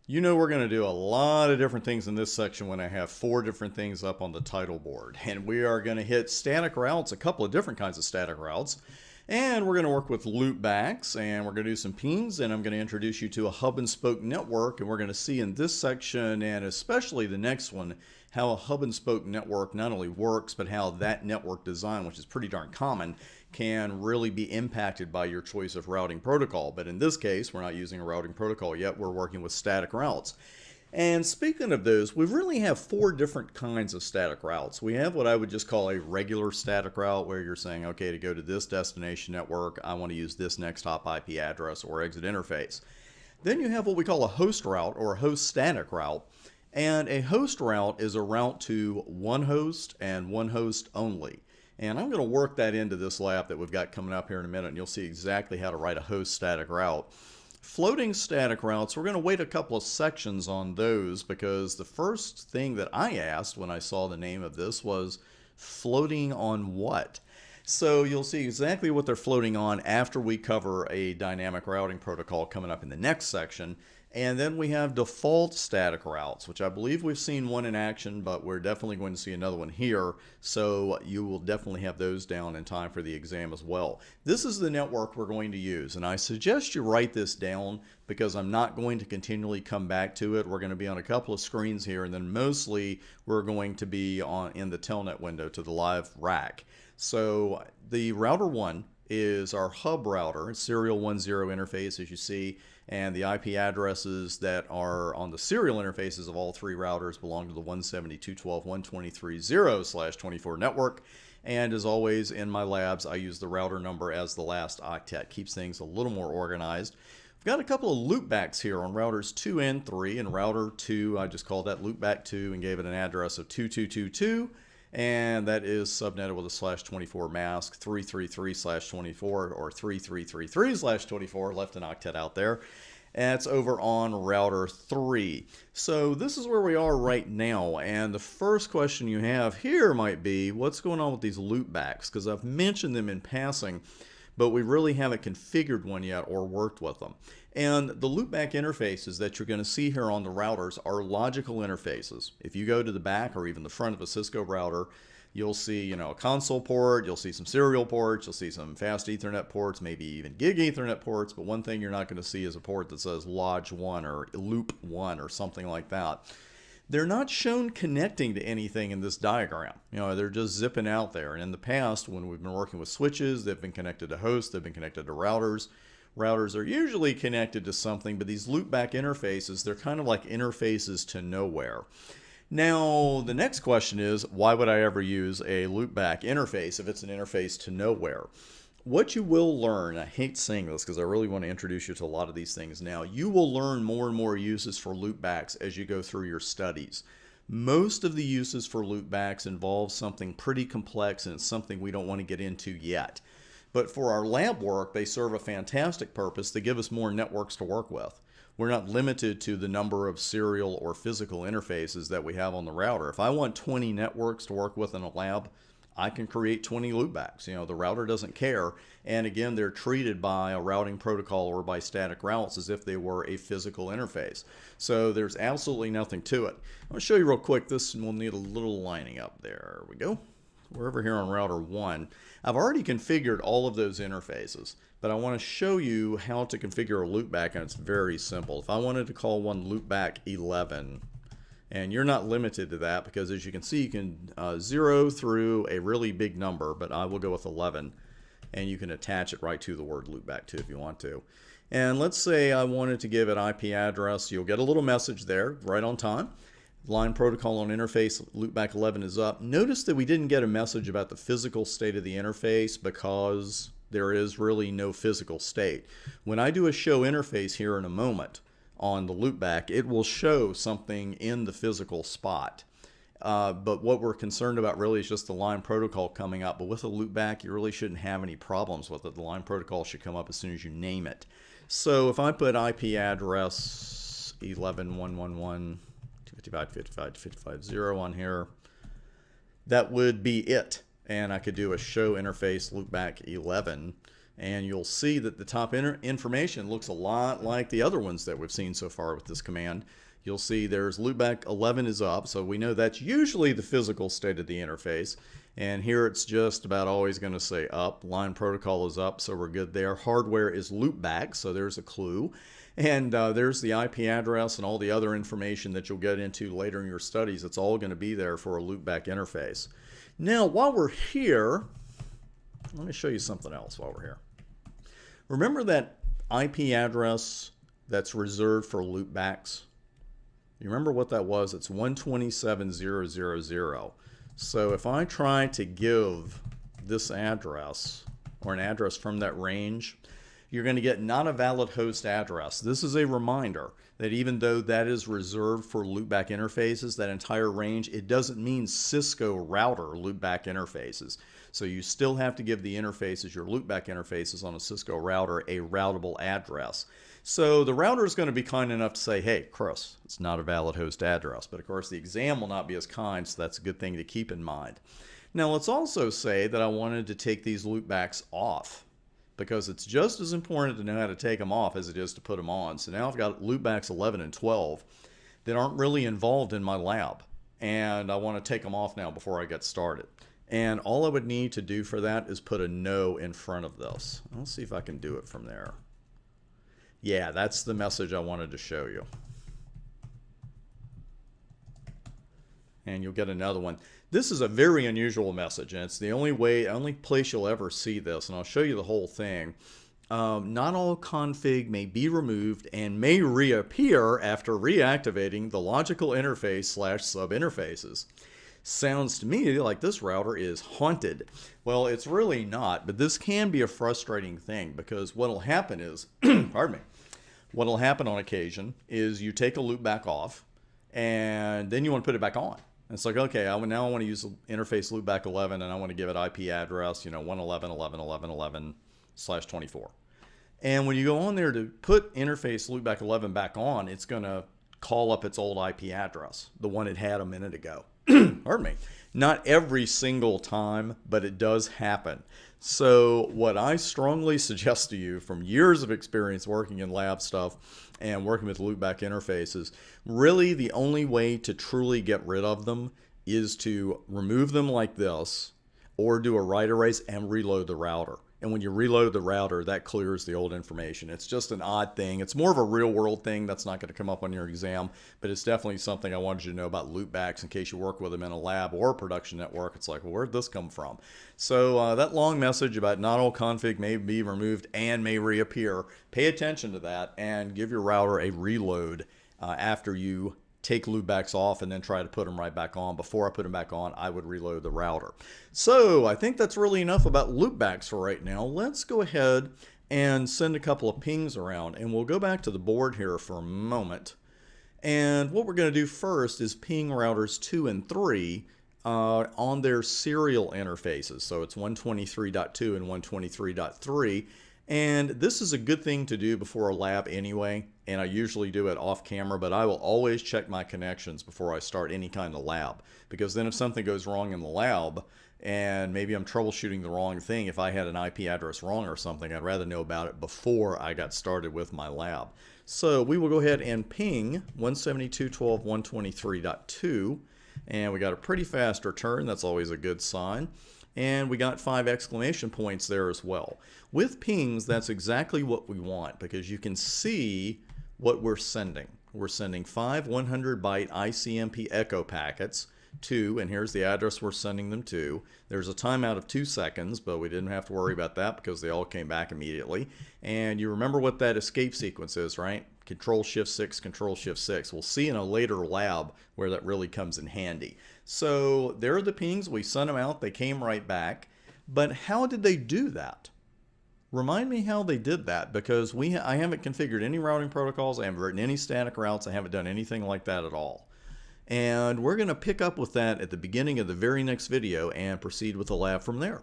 You know we're going to do a lot of different things in this section when I have 4 different things up on the title board. And we are going to hit static routes, a couple of different kinds of static routes. And we're going to work with loopbacks, and we're going to do some pings, and I'm going to introduce you to a hub and spoke network. And we're going to see in this section, and especially the next one, how a hub and spoke network not only works, but how that network design, which is pretty darn common, can really be impacted by your choice of routing protocol. But in this case, we're not using a routing protocol yet. We're working with static routes. And speaking of those, we really have 4 different kinds of static routes. We have what I would just call a regular static route, where you're saying, okay, to go to this destination network, I want to use this next hop IP address or exit interface. Then you have what we call a host route or a host static route. And a host route is a route to one host and one host only. And I'm going to work that into this lab that we've got coming up here in a minute, and you'll see exactly how to write a host static route. Floating static routes, we're going to wait a couple of sections on those, because the first thing that I asked when I saw the name of this was floating on what? So you'll see exactly what they're floating on after we cover a dynamic routing protocol coming up in the next section. And then we have default static routes, which I believe we've seen one in action, but we're definitely going to see another one here. So you will definitely have those down in time for the exam as well. This is the network we're going to use, and I suggest you write this down because I'm not going to continually come back to it. We're going to be on a couple of screens here, and then mostly we're going to be in the telnet window to the live rack. So the router 1 is our hub router, serial 10 interface, as you see, and the IP addresses that are on the serial interfaces of all 3 routers belong to the 172.12.123.0/24 network. And as always in my labs, I use the router number as the last octet. Keeps things a little more organized. We've got a couple of loopbacks here on routers 2 and 3, and router 2, I just called that loopback 2 and gave it an address of 2222. And that is subnetted with a /24 mask, 333/24 or 3333/24, left an octet out there. And it's over on router 3. So this is where we are right now. And the first question you have here might be, what's going on with these loopbacks? Because I've mentioned them in passing, but we really haven't configured one yet or worked with them. And the loopback interfaces that you're going to see here on the routers are logical interfaces. If you go to the back or even the front of a Cisco router, you'll see, a console port, you'll see some serial ports, you'll see some fast Ethernet ports, maybe even gig Ethernet ports, but one thing you're not going to see is a port that says lodge 1 or loop 1 or something like that. They're not shown connecting to anything in this diagram. They're just zipping out there. And in the past, when we've been working with switches, they've been connected to hosts, they've been connected to routers. Routers are usually connected to something, but these loopback interfaces, they're kind of like interfaces to nowhere. Now, the next question is, why would I ever use a loopback interface if it's an interface to nowhere? What you will learn, I hate saying this because I really want to introduce you to a lot of these things now, you will learn more and more uses for loopbacks as you go through your studies. Most of the uses for loopbacks involve something pretty complex, and it's something we don't want to get into yet. But for our lab work, they serve a fantastic purpose. They give us more networks to work with. We're not limited to the number of serial or physical interfaces that we have on the router. If I want 20 networks to work with in a lab, I can create 20 loopbacks. The router doesn't care. And again, they're treated by a routing protocol or by static routes as if they were a physical interface. So there's absolutely nothing to it. I'm going to show you real quick. This will need a little lining up. There we go. We're over here on router 1. I've already configured all of those interfaces, but I want to show you how to configure a loopback, and it's very simple. If I wanted to call one loopback 11, and you're not limited to that, because as you can see, you can 0 through a really big number, but I will go with 11, and you can attach it right to the word loopback too if you want to. And let's say I wanted to give it IP address. You'll get a little message there right on time. Line protocol on interface loopback 11 is up. Notice that we didn't get a message about the physical state of the interface because there is really no physical state. When I do a show interface here in a moment on the loopback, it will show something in the physical spot. But what we're concerned about really is just the line protocol coming up. But with a loopback, you really shouldn't have any problems with it. The line protocol should come up as soon as you name it. So if I put IP address 11.111.55.55.50 on here, that would be it. And I could do a show interface loopback 11 And you'll see that the top information looks a lot like the other ones that we've seen so far with this command. You'll see there's loopback 11 is up, so we know that's usually the physical state of the interface. And here it's just about always going to say up. Line protocol is up, so we're good there. Hardware is loopback, so there's a clue. And there's the IP address and all the other information that you'll get into later in your studies. It's all going to be there for a loopback interface. Now, while we're here, let me show you something else while we're here. Remember that IP address that's reserved for loopbacks? You remember what that was? It's 127.0.0.0. So if I try to give this address or an address from that range, you're going to get not a valid host address. This is a reminder that even though that is reserved for loopback interfaces, that entire range, it doesn't mean Cisco router loopback interfaces. So you still have to give the interfaces, your loopback interfaces on a Cisco router, a routable address. So the router is going to be kind enough to say, hey, Chris, it's not a valid host address. But of course, the exam will not be as kind, so that's a good thing to keep in mind. Now, let's also say that I wanted to take these loopbacks off, because it's just as important to know how to take them off as it is to put them on. So now I've got loopbacks 11 and 12 that aren't really involved in my lab, and I want to take them off now before I get started. And all I would need to do for that is put a no in front of this. Let's see if I can do it from there. Yeah, that's the message I wanted to show you. And you'll get another one. This is a very unusual message, and it's the only place you'll ever see this, and I'll show you the whole thing. Not all config may be removed and may reappear after reactivating the logical interface / sub interfaces. Sounds to me like this router is haunted. Well, it's really not, but this can be a frustrating thing, because what'll happen is, pardon me, what'll happen on occasion is you take a loopback off, and then you want to put it back on. It's like, okay, now I want to use interface loopback 11, and I want to give it IP address, 111.11.11/24. And when you go on there to put interface loopback 11 back on, it's going to call up its old IP address, the one it had a minute ago. Pardon me. Not every single time, but it does happen. So what I strongly suggest to you, from years of experience working in lab stuff and working with loopback interfaces, really the only way to truly get rid of them is to remove them like this, or do a write erase and reload the router. And when you reload the router, that clears the old information. It's just an odd thing. It's more of a real world thing that's not going to come up on your exam, but it's definitely something I wanted you to know about loopbacks in case you work with them in a lab or a production network. It's like, well, where'd this come from? So that long message about not all config may be removed and may reappear, pay attention to that and give your router a reload after you take loopbacks off and then try to put them right back on. Before I put them back on, I would reload the router. So I think that's really enough about loopbacks for right now. Let's go ahead and send a couple of pings around, and we'll go back to the board here for a moment. And what we're going to do first is ping routers 2 and 3 on their serial interfaces. So it's 123.2 and 123.3. And this is a good thing to do before a lab anyway, and I usually do it off camera, but I will always check my connections before I start any kind of lab, because then if something goes wrong in the lab and maybe I'm troubleshooting the wrong thing, if I had an IP address wrong or something, I'd rather know about it before I got started with my lab. So we will go ahead and ping 172.12.123.2, and we got a pretty fast return. That's always a good sign. And we got 5 exclamation points there as well. With pings, that's exactly what we want, because you can see what we're sending. We're sending 5 100-byte ICMP echo packets to, and here's the address we're sending them to. There's a timeout of 2 seconds, but we didn't have to worry about that because they all came back immediately. And you remember what that escape sequence is, right? Control-Shift-6, Control-Shift-6. We'll see in a later lab where that really comes in handy. So there are the pings. We sent them out. They came right back. But how did they do that? Remind me how they did that, because I haven't configured any routing protocols. I haven't written any static routes. I haven't done anything like that at all. And we're going to pick up with that at the beginning of the very next video and proceed with the lab from there.